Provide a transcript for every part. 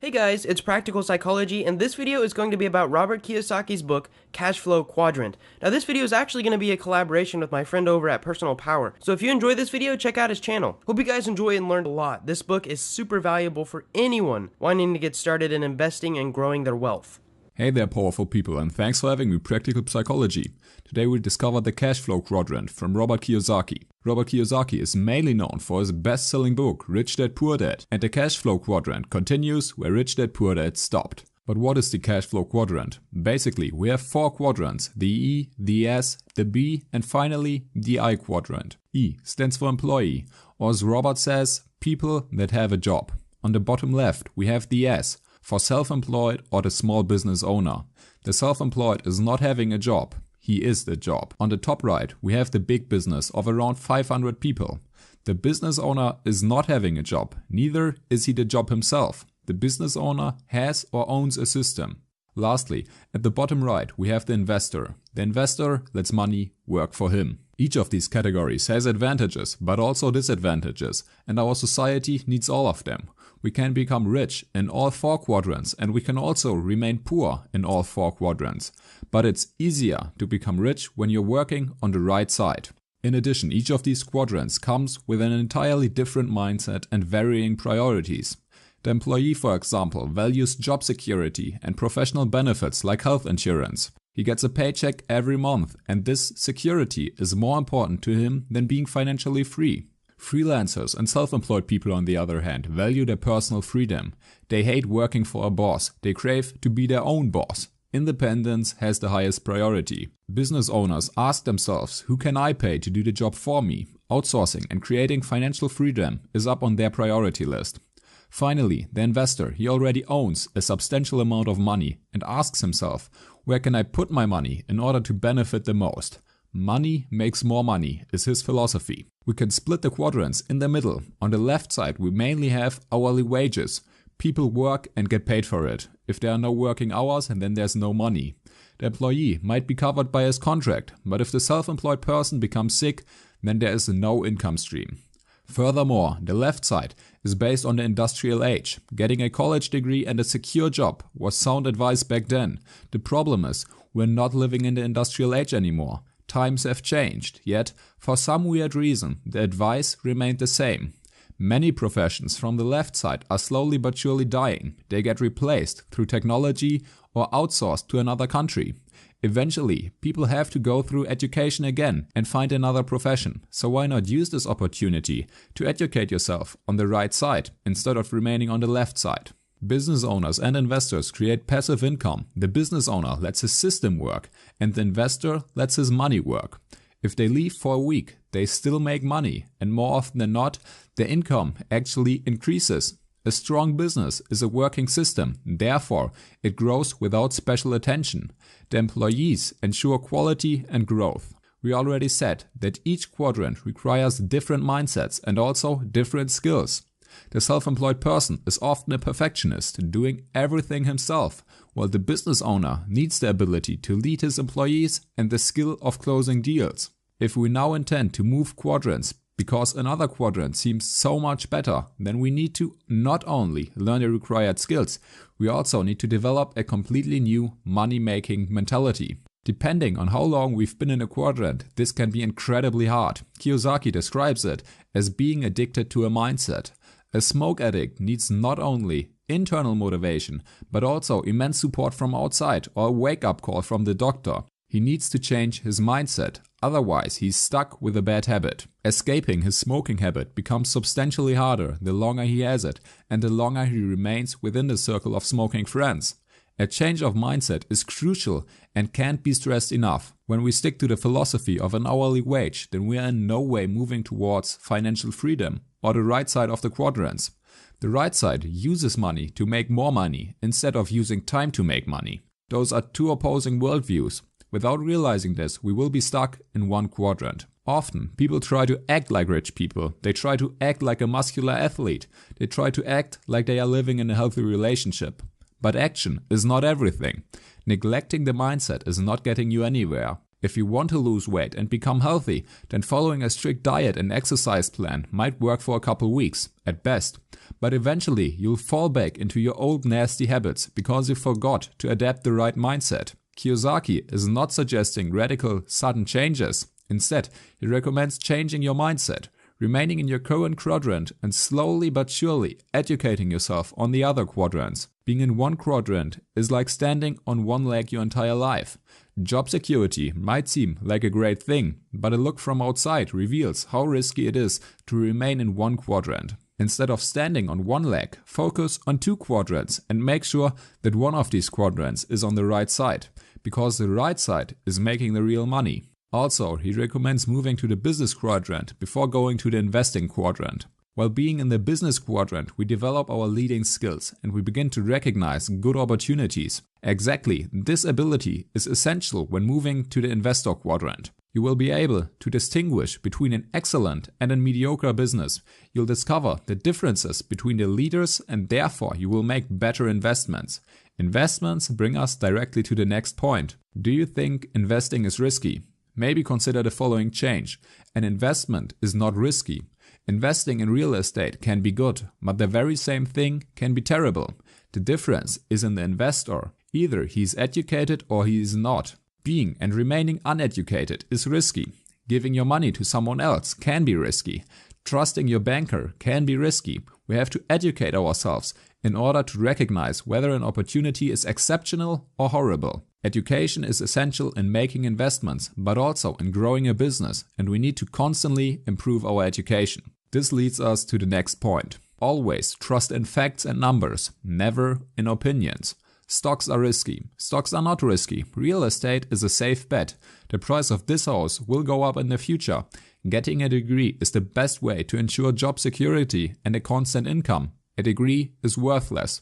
Hey guys, it's Practical Psychology, and this video is going to be about Robert Kiyosaki's book, Cashflow Quadrant. Now this video is actually going to be a collaboration with my friend over at Personal Power, so if you enjoy this video, check out his channel. Hope you guys enjoy and learned a lot. This book is super valuable for anyone wanting to get started in investing and growing their wealth. Hey there, powerful people, and thanks for having me, Practical Psychology. Today we discover the Cashflow Quadrant from Robert Kiyosaki. Robert Kiyosaki is mainly known for his best-selling book, Rich Dad Poor Dad, and the Cashflow Quadrant continues where Rich Dad Poor Dad stopped. But what is the Cashflow Quadrant? Basically, we have 4 quadrants, the E, the S, the B, and finally the I quadrant. E stands for employee, or as Robert says, people that have a job. On the bottom left, we have the S, for self-employed or the small business owner. The self-employed is not having a job. He is the job. On the top right, we have the big business of around 500 people. The business owner is not having a job. Neither is he the job himself. The business owner has or owns a system. Lastly, at the bottom right, we have the investor. The investor lets money work for him. Each of these categories has advantages, but also disadvantages, and our society needs all of them. We can become rich in all 4 quadrants, and we can also remain poor in all 4 quadrants. But it's easier to become rich when you're working on the right side. In addition, each of these quadrants comes with an entirely different mindset and varying priorities. The employee, for example, values job security and professional benefits like health insurance. He gets a paycheck every month, and this security is more important to him than being financially free. Freelancers and self-employed people, on the other hand, value their personal freedom. They hate working for a boss. They crave to be their own boss. Independence has the highest priority. Business owners ask themselves, who can I pay to do the job for me? Outsourcing and creating financial freedom is up on their priority list. Finally, the investor, he already owns a substantial amount of money and asks himself, where can I put my money in order to benefit the most? Money makes more money is his philosophy. We can split the quadrants in the middle. On the left side, we mainly have hourly wages. People work and get paid for it. If there are no working hours, then there's no money. The employee might be covered by his contract, but if the self-employed person becomes sick, then there is no income stream. Furthermore, the left side is based on the industrial age. Getting a college degree and a secure job was sound advice back then. The problem is, we're not living in the industrial age anymore. Times have changed, yet for some weird reason the advice remained the same. Many professions from the left side are slowly but surely dying. They get replaced through technology or outsourced to another country. Eventually, people have to go through education again and find another profession. So why not use this opportunity to educate yourself on the right side instead of remaining on the left side? Business owners and investors create passive income. The business owner lets his system work and the investor lets his money work. If they leave for a week, they still make money, and more often than not, the income actually increases. A strong business is a working system, therefore it grows without special attention. The employees ensure quality and growth. We already said that each quadrant requires different mindsets and also different skills. The self-employed person is often a perfectionist, doing everything himself, while the business owner needs the ability to lead his employees and the skill of closing deals. If we now intend to move quadrants because another quadrant seems so much better, then we need to not only learn the required skills, we also need to develop a completely new money-making mentality. Depending on how long we've been in a quadrant, this can be incredibly hard. Kiyosaki describes it as being addicted to a mindset. A smoke addict needs not only internal motivation, but also immense support from outside or a wake-up call from the doctor. He needs to change his mindset, otherwise he's stuck with a bad habit. Escaping his smoking habit becomes substantially harder the longer he has it and the longer he remains within the circle of smoking friends. A change of mindset is crucial and can't be stressed enough. When we stick to the philosophy of an hourly wage, then we are in no way moving towards financial freedom or the right side of the quadrants. The right side uses money to make more money instead of using time to make money. Those are two opposing worldviews. Without realizing this, we will be stuck in one quadrant. Often, people try to act like rich people. They try to act like a muscular athlete. They try to act like they are living in a healthy relationship. But action is not everything. Neglecting the mindset is not getting you anywhere. If you want to lose weight and become healthy, then following a strict diet and exercise plan might work for a couple weeks, at best. But eventually you'll fall back into your old nasty habits because you forgot to adapt the right mindset. Kiyosaki is not suggesting radical, sudden changes. Instead, he recommends changing your mindset, remaining in your current quadrant and slowly but surely educating yourself on the other quadrants. Being in one quadrant is like standing on one leg your entire life. Job security might seem like a great thing, but a look from outside reveals how risky it is to remain in one quadrant. Instead of standing on one leg, focus on two quadrants and make sure that one of these quadrants is on the right side, because the right side is making the real money. Also, he recommends moving to the business quadrant before going to the investing quadrant. While being in the business quadrant, we develop our leading skills and we begin to recognize good opportunities. Exactly, this ability is essential when moving to the investor quadrant. You will be able to distinguish between an excellent and a mediocre business. You'll discover the differences between the leaders and therefore you will make better investments. Investments bring us directly to the next point. Do you think investing is risky? Maybe consider the following change. An investment is not risky. Investing in real estate can be good, but the very same thing can be terrible. The difference is in the investor. Either he is educated or he is not. Being and remaining uneducated is risky. Giving your money to someone else can be risky. Trusting your banker can be risky. We have to educate ourselves in order to recognize whether an opportunity is exceptional or horrible. Education is essential in making investments, but also in growing a business, and we need to constantly improve our education. This leads us to the next point. Always trust in facts and numbers, never in opinions. Stocks are risky. Stocks are not risky. Real estate is a safe bet. The price of this house will go up in the future. Getting a degree is the best way to ensure job security and a constant income. A degree is worthless.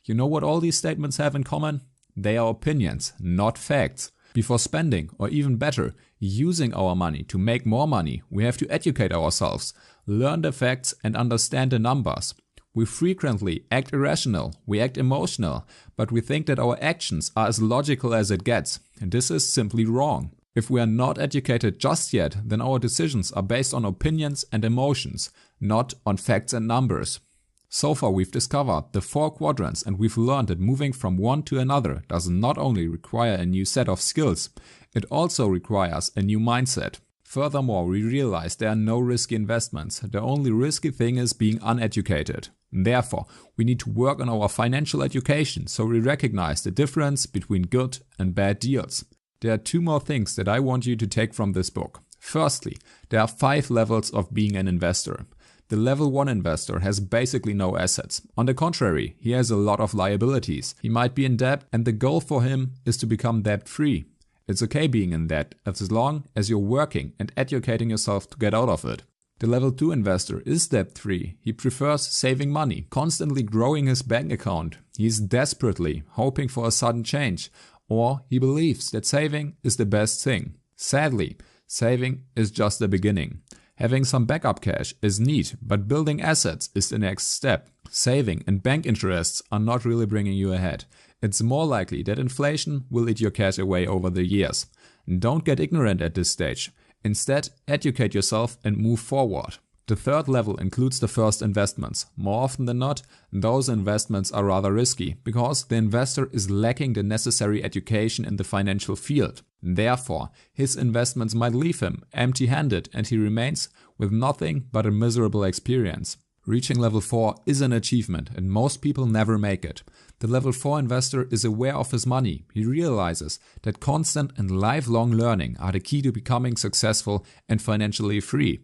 You know what all these statements have in common? They are opinions, not facts. Before spending, or even better, using our money to make more money, we have to educate ourselves, learn the facts and understand the numbers. We frequently act irrational, we act emotional, but we think that our actions are as logical as it gets. And this is simply wrong. If we are not educated just yet, then our decisions are based on opinions and emotions, not on facts and numbers. So far we've discovered the 4 quadrants and we've learned that moving from one to another does not only require a new set of skills, it also requires a new mindset. Furthermore, we realize there are no risky investments. The only risky thing is being uneducated. Therefore, we need to work on our financial education so we recognize the difference between good and bad deals. There are 2 more things that I want you to take from this book. Firstly, there are 5 levels of being an investor. The level 1 investor has basically no assets. On the contrary, he has a lot of liabilities. He might be in debt and the goal for him is to become debt-free. It's okay being in debt as long as you're working and educating yourself to get out of it. The level 2 investor is debt-free. He prefers saving money, constantly growing his bank account. He's desperately hoping for a sudden change, or he believes that saving is the best thing. Sadly, saving is just the beginning. Having some backup cash is neat, but building assets is the next step. Saving and bank interests are not really bringing you ahead. It's more likely that inflation will eat your cash away over the years. Don't get ignorant at this stage. Instead, educate yourself and move forward. The third level includes the first investments. More often than not, those investments are rather risky because the investor is lacking the necessary education in the financial field. Therefore, his investments might leave him empty-handed and he remains with nothing but a miserable experience. Reaching level 4 is an achievement and most people never make it. The level 4 investor is aware of his money. He realizes that constant and lifelong learning are the key to becoming successful and financially free.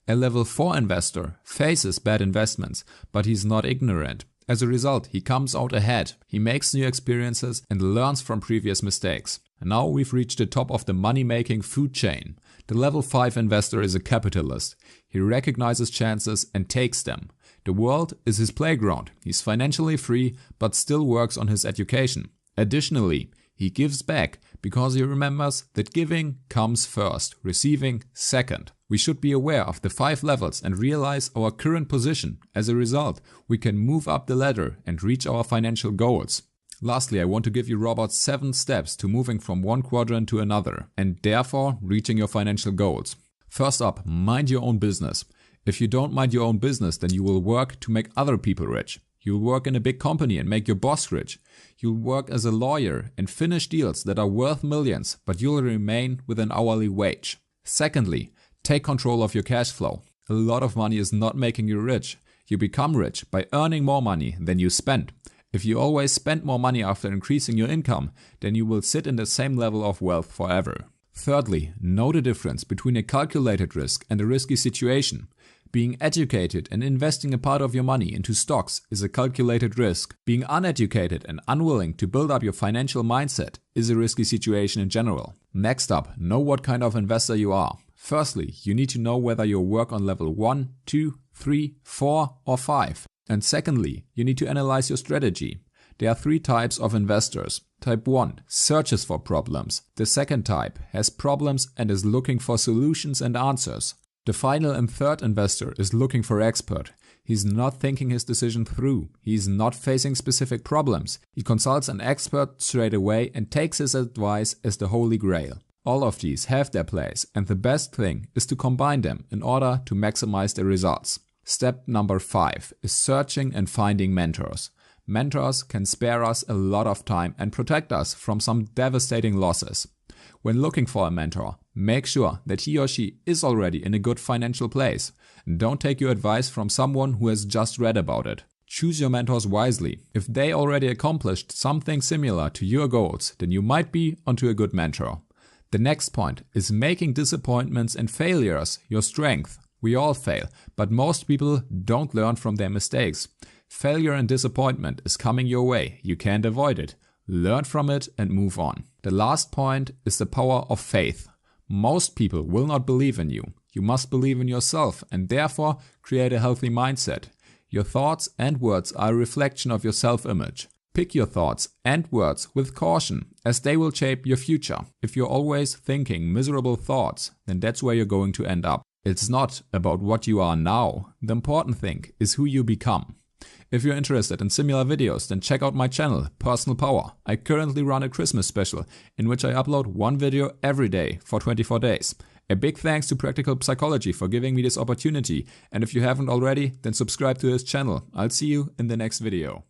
A level 4 investor faces bad investments, but he's not ignorant. As a result, he comes out ahead. He makes new experiences and learns from previous mistakes. And now we've reached the top of the money-making food chain. The level 5 investor is a capitalist. He recognizes chances and takes them. The world is his playground. He's financially free, but still works on his education. Additionally, he gives back because he remembers that giving comes first, receiving second. We should be aware of the 5 levels and realize our current position. As a result, we can move up the ladder and reach our financial goals. Lastly, I want to give you Robert's 7 steps to moving from one quadrant to another and therefore reaching your financial goals. First up, mind your own business. If you don't mind your own business, then you will work to make other people rich. You'll work in a big company and make your boss rich. You'll work as a lawyer and finish deals that are worth millions, but you'll remain with an hourly wage. Secondly, take control of your cash flow. A lot of money is not making you rich. You become rich by earning more money than you spend. If you always spend more money after increasing your income, then you will sit in the same level of wealth forever. Thirdly, know the difference between a calculated risk and a risky situation. Being educated and investing a part of your money into stocks is a calculated risk. Being uneducated and unwilling to build up your financial mindset is a risky situation in general. Next up, know what kind of investor you are. Firstly, you need to know whether you work on level 1, 2, 3, 4 or 5. And secondly, you need to analyze your strategy. There are 3 types of investors. Type 1 searches for problems. The second type has problems and is looking for solutions and answers. The final and third investor is looking for expert. He's not thinking his decision through. He's not facing specific problems. He consults an expert straight away and takes his advice as the holy grail. All of these have their place, and the best thing is to combine them in order to maximize their results. Step number 5 is searching and finding mentors. Mentors can spare us a lot of time and protect us from some devastating losses. When looking for a mentor, make sure that he or she is already in a good financial place. Don't take your advice from someone who has just read about it. Choose your mentors wisely. If they already accomplished something similar to your goals, then you might be onto a good mentor. The next point is making disappointments and failures your strength. We all fail, but most people don't learn from their mistakes. Failure and disappointment is coming your way. You can't avoid it. Learn from it and move on. The last point is the power of faith. Most people will not believe in you. You must believe in yourself and therefore create a healthy mindset. Your thoughts and words are a reflection of your self-image. Pick your thoughts and words with caution, as they will shape your future. If you're always thinking miserable thoughts, then that's where you're going to end up. It's not about what you are now. The important thing is who you become. If you're interested in similar videos, then check out my channel, Personal Power. I currently run a Christmas special in which I upload 1 video every day for 24 days. A big thanks to Practical Psychology for giving me this opportunity, and if you haven't already, then subscribe to his channel. I'll see you in the next video.